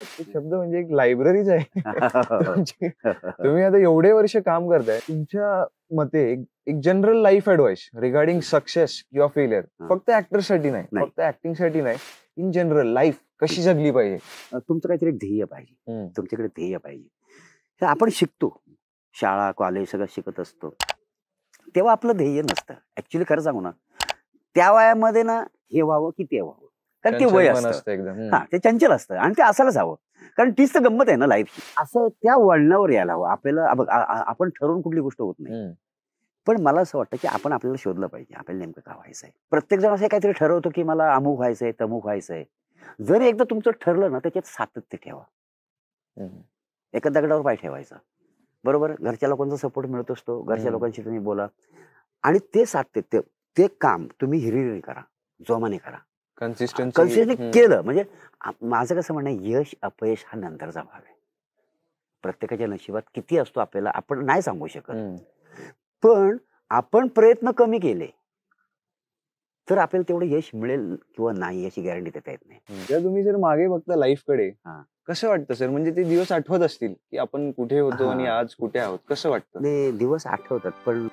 ते शब्द म्हणजे एक लायब्ररीच आहे. तुम्ही आता एवढे वर्ष काम करताय. तुमच्या मते एक general life advice regarding success किंवा फेलियर फक्त ॲक्टरसाठी नाही, फक्त ॲक्टिंगसाठी नाही, इन जनरल लाईफ कशी जगली पाहिजे? तुमचं काहीतरी ध्येय पाहिजे. तुमच्याकडे ध्येय पाहिजे. हे आपण शिकतो. शाळा, कॉलेज सगळं शिकत असतो. तेव्हा आपलं ध्येय नसतं. ॲक्च्युअली खरं सांगू ना, त्या वयामध्ये ना हे व्हावं की ते व्हावं. कारण ते वय असतं एकदम. ते चंचल असतं आणि ते असायलाच हवं. कारण तीच तर गंमत आहे ना लाईफची. असं त्या वळणावर यायला हवं. आपल्याला आपण ठरवून कुठली गोष्ट होत नाही. पण मला असं वाटतं की आपण आपल्याला शोधलं पाहिजे. आपल्याला नेमकं काय व्हायचंय. प्रत्येक जण असं काहीतरी ठरवतो की मला अमुक व्हायचंय, तमुक व्हायचंय. जर एकदा तुमचं ठरलं ना त्याच्यात सातत्य ठेवा. एका दगडावर पाय ठेवायचा. बरोबर. घरच्या लोकांचा सपोर्ट मिळत असतो. घरच्या लोकांशी तुम्ही बोला आणि ते सातत्य, ते काम तुम्ही हिरिरीने करा, जोमाने करा. कन्सिस्टन्सी केलं म्हणजे माझं कसं म्हणणं आहे, यश अपयश हा नंतरचा भाग आहे. प्रत्येकाच्या नशिबात किती असतो आपल्याला आपण नाही सांगू शकत. पण आपण प्रयत्न कमी केले तर आपल्याला तेवढं यश मिळेल किंवा नाही याची गॅरंटी देता येत नाही. जर तुम्ही जर मागे बघता लाईफकडे कसं वाटतं सर? म्हणजे ते दिवस आठवत असतील की आपण कुठे होतो आणि आज कुठे आहोत, कसं वाटतं? दिवस आठवतात पण